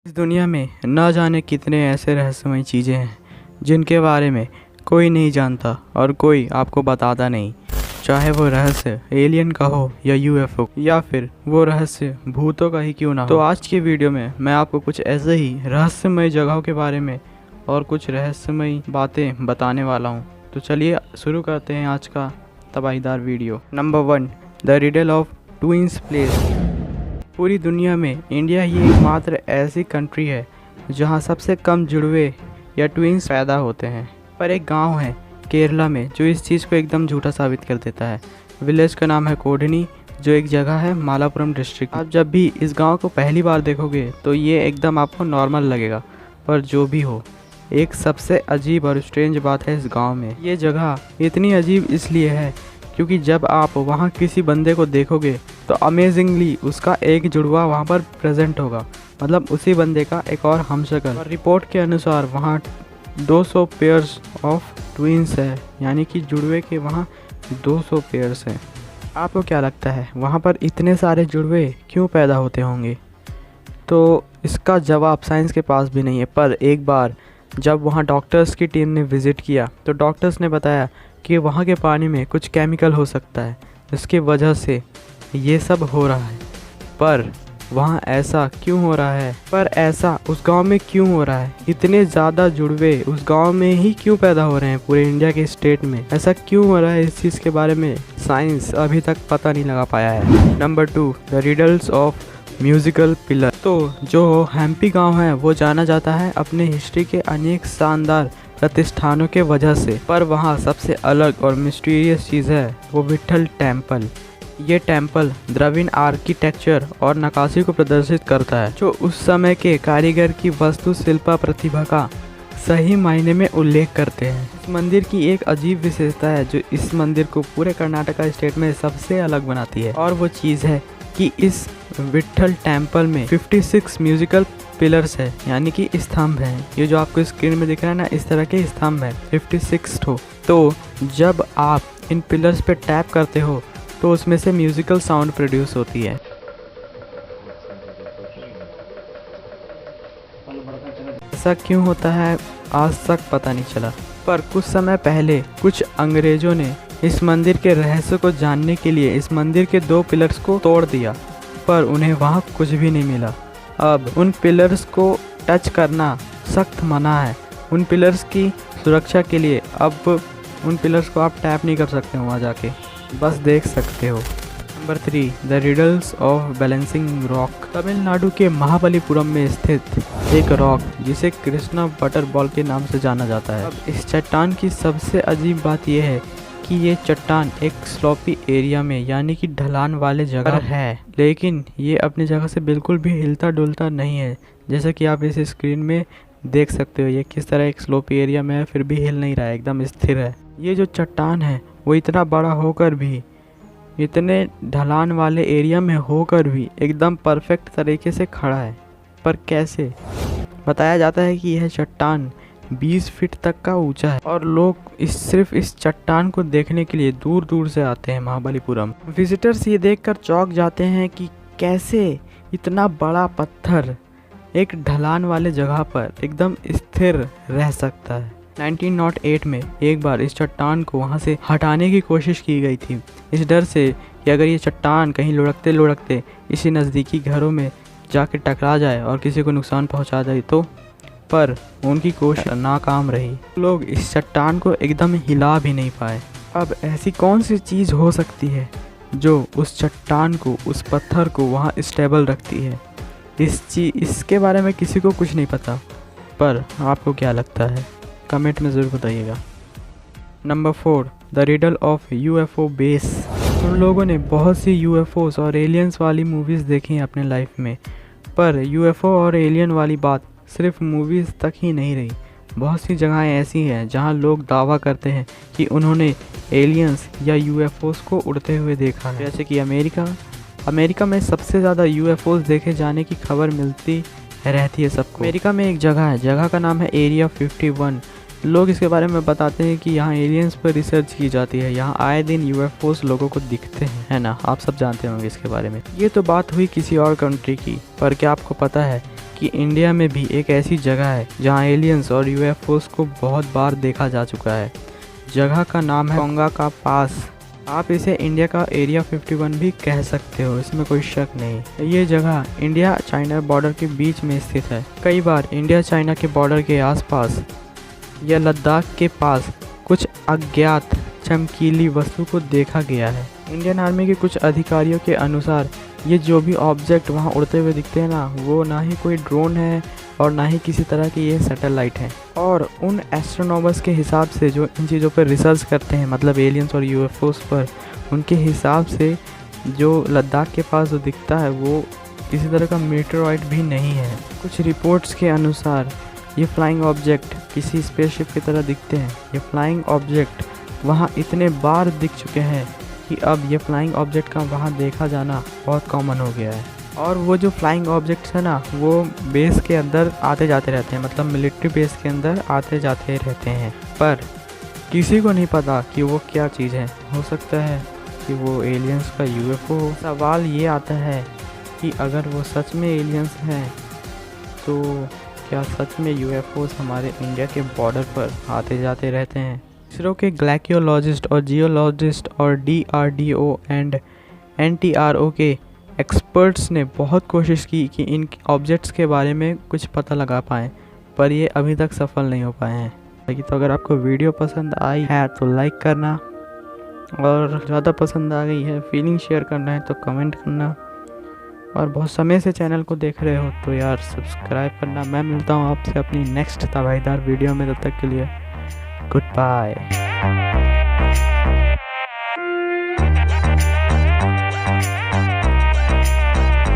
इस दुनिया में न जाने कितने ऐसे रहस्यमय चीज़ें हैं जिनके बारे में कोई नहीं जानता और कोई आपको बताता नहीं। चाहे वो रहस्य एलियन का हो या यूएफओ या फिर वो रहस्य भूतों का ही क्यों ना हो। तो आज की वीडियो में मैं आपको कुछ ऐसे ही रहस्यमय जगहों के बारे में और कुछ रहस्यमय बातें बताने वाला हूँ। तो चलिए शुरू करते हैं आज का तबाहीदार video. Number 1, the riddle of twins place. पूरी दुनिया में इंडिया ही एकमात्र ऐसी कंट्री है जहां सबसे कम जुड़वे या ट्विंस पैदा होते हैं। पर एक गांव है केरला में जो इस चीज़ को एकदम झूठा साबित कर देता है। विलेज का नाम है कोडनी, जो एक जगह है मालापुरम डिस्ट्रिक्ट। आप जब भी इस गांव को पहली बार देखोगे तो ये एकदम आपको नॉर्मल लगेगा, पर जो भी हो, एक सबसे अजीब और स्ट्रेंज बात है इस गाँव में। ये जगह इतनी अजीब इसलिए है क्योंकि जब आप वहाँ किसी बंदे को देखोगे तो अमेजिंगली उसका एक जुड़वा वहाँ पर प्रेजेंट होगा, मतलब उसी बंदे का एक और हमशक्ल। और रिपोर्ट के अनुसार वहाँ 200 पेयर्स ऑफ ट्विंस है, यानी कि जुड़वे के वहाँ 200 पेयर्स हैं। आपको क्या लगता है वहाँ पर इतने सारे जुड़वे क्यों पैदा होते होंगे? तो इसका जवाब साइंस के पास भी नहीं है। पर एक बार जब वहाँ डॉक्टर्स की टीम ने विज़िट किया तो डॉक्टर्स ने बताया कि वहाँ के पानी में कुछ केमिकल हो सकता है जिसकी वजह से ये सब हो रहा है। पर वहाँ ऐसा क्यों हो रहा है? पर ऐसा उस गांव में क्यों हो रहा है? इतने ज़्यादा जुड़वे उस गांव में ही क्यों पैदा हो रहे हैं? पूरे इंडिया के स्टेट में ऐसा क्यों हो रहा है? इस चीज़ के बारे में साइंस अभी तक पता नहीं लगा पाया है। Number 2, the riddles of musical pillar. तो जो हम्पी गांव है वो जाना जाता है अपने हिस्ट्री के अनेक शानदार प्रतिष्ठानों के वजह से। पर वहाँ सबसे अलग और मिस्टीरियस चीज़ है वो विट्ठल टेम्पल। ये टेम्पल द्रविड़ आर्किटेक्चर और नक्काशी को प्रदर्शित करता है, जो उस समय के कारीगर की वास्तुशिल्प प्रतिभा का सही मायने में उल्लेख करते हैं। इस मंदिर की एक अजीब विशेषता है जो इस मंदिर को पूरे कर्नाटका स्टेट में सबसे अलग बनाती है, और वो चीज़ है कि इस विट्ठल टेम्पल में 56 म्यूजिकल पिलर्स है, यानी कि स्तंभ हैं। ये जो आपको स्क्रीन में दिख रहा है ना, इस तरह के स्तंभ है 56 ठो। तो जब आप इन पिलर्स पे टैप करते हो तो उसमें से म्यूजिकल साउंड प्रोड्यूस होती है। ऐसा क्यों होता है आज तक पता नहीं चला, पर कुछ समय पहले कुछ अंग्रेजों ने इस मंदिर के रहस्य को जानने के लिए इस मंदिर के 2 पिलर्स को तोड़ दिया, पर उन्हें वहाँ कुछ भी नहीं मिला। अब उन पिलर्स को टच करना सख्त मना है। उन पिलर्स की सुरक्षा के लिए अब उन पिलर्स को आप टैप नहीं कर सकते वहाँ जाके, बस देख सकते हो। Number 3, the riddles of balancing rock. Tamil Nadu के महाबलीपुरम में स्थित एक रॉक जिसे कृष्णा वाटर बॉल के नाम से जाना जाता है। अब इस चट्टान की सबसे अजीब बात यह है कि ये चट्टान एक स्लोपी एरिया में, यानी कि ढलान वाले जगह है, लेकिन ये अपनी जगह से बिल्कुल भी हिलता डुलता नहीं है। जैसा कि आप इस स्क्रीन में देख सकते हो, ये किस तरह एक स्लोपी एरिया में है, फिर भी हिल नहीं रहा है, एकदम स्थिर है। ये जो चट्टान है वो इतना बड़ा होकर भी, इतने ढलान वाले एरिया में होकर भी एकदम परफेक्ट तरीके से खड़ा है। पर कैसे? बताया जाता है कि यह चट्टान 20 फीट तक का ऊंचा है और लोग सिर्फ इस चट्टान को देखने के लिए दूर दूर से आते हैं महाबलीपुरम। विजिटर्स ये देखकर चौंक जाते हैं कि कैसे इतना बड़ा पत्थर एक ढलान वाले जगह पर एकदम स्थिर रह सकता है। 1908 में एक बार इस चट्टान को वहाँ से हटाने की कोशिश की गई थी, इस डर से कि अगर ये चट्टान कहीं लुढ़कते लुढ़कते इसी नज़दीकी घरों में जाके टकरा जाए और किसी को नुकसान पहुँचा जाए तो। पर उनकी कोशिश नाकाम रही। लोग इस चट्टान को एकदम हिला भी नहीं पाए। अब ऐसी कौन सी चीज़ हो सकती है जो उस चट्टान को, उस पत्थर को वहाँ स्टेबल रखती है? इसके बारे में किसी को कुछ नहीं पता, पर आपको क्या लगता है कमेंट में ज़रूर बताइएगा। Number 4, the riddle of UFO base. उन लोगों ने बहुत सी यूएफओस और एलियंस वाली मूवीज़ देखी हैं अपने लाइफ में, पर यूएफओ और एलियन वाली बात सिर्फ मूवीज़ तक ही नहीं रही। बहुत सी जगहें ऐसी हैं जहां लोग दावा करते हैं कि उन्होंने एलियंस या यूएफओस को उड़ते हुए देखा है। जैसे कि अमेरिका में सबसे ज़्यादा यूएफओस देखे जाने की खबर मिलती रहती है सबको। अमेरिका में एक जगह है, जगह का नाम है एरिया 51। लोग इसके बारे में बताते हैं कि यहाँ एलियंस पर रिसर्च की जाती है। यहाँ आए दिन यूएफओस लोगों को दिखते हैं, है ना? आप सब जानते होंगे इसके बारे में। ये तो बात हुई किसी और कंट्री की, पर क्या आपको पता है कि इंडिया में भी एक ऐसी जगह है जहां एलियंस और यूएफओस को बहुत बार देखा जा चुका है। जगह का नाम है कोंगा का पास। आप इसे इंडिया का एरिया 51 भी कह सकते हो, इसमें कोई शक नहीं। ये जगह इंडिया चाइना बॉर्डर के बीच में स्थित है। कई बार इंडिया चाइना के बॉर्डर के आसपास या लद्दाख के पास कुछ अज्ञात चमकीली वस्तु को देखा गया है। इंडियन आर्मी के कुछ अधिकारियों के अनुसार ये जो भी ऑब्जेक्ट वहाँ उड़ते हुए दिखते हैं ना, वो ना ही कोई ड्रोन है और ना ही किसी तरह की ये सैटेलाइट है। और उन एस्ट्रोनॉमर्स के हिसाब से जो इन चीज़ों पर रिसर्च करते हैं, मतलब एलियंस और यूएफओस पर, उनके हिसाब से जो लद्दाख के पास जो दिखता है वो किसी तरह का मीटरॉइड भी नहीं है। कुछ रिपोर्ट्स के अनुसार ये फ्लाइंग ऑब्जेक्ट किसी स्पेसशिप की तरह दिखते हैं। ये फ्लाइंग ऑब्जेक्ट वहाँ इतने बार दिख चुके हैं कि अब ये फ्लाइंग ऑब्जेक्ट का वहाँ देखा जाना बहुत कॉमन हो गया है। और वो जो फ्लाइंग ऑब्जेक्ट्स है ना, वो बेस के अंदर आते जाते रहते हैं, मतलब मिलिट्री बेस के अंदर आते जाते रहते हैं, पर किसी को नहीं पता कि वो क्या चीज़ है। हो सकता है कि वो एलियंस का यूएफओ हो। सवाल ये आता है कि अगर वो सच में एलियंस हैं तो क्या सच में यूएफओस हमारे इंडिया के बॉर्डर पर आते जाते रहते हैं? इसरो के ग्लाइकोलॉजिस्ट और जियोलॉजिस्ट और DRDO एंड NTRO के एक्सपर्ट्स ने बहुत कोशिश की कि इन ऑब्जेक्ट्स के बारे में कुछ पता लगा पाएँ, पर ये अभी तक सफल नहीं हो पाए हैं। तो अगर आपको वीडियो पसंद आई है तो लाइक करना, और ज़्यादा पसंद आ गई है, फीलिंग शेयर करना है तो कमेंट करना, और बहुत समय से चैनल को देख रहे हो तो यार सब्सक्राइब करना। मैं मिलता हूँ आपसे अपनी नेक्स्ट तबाहीदार वीडियो में, तब तक के लिए गुड बाय।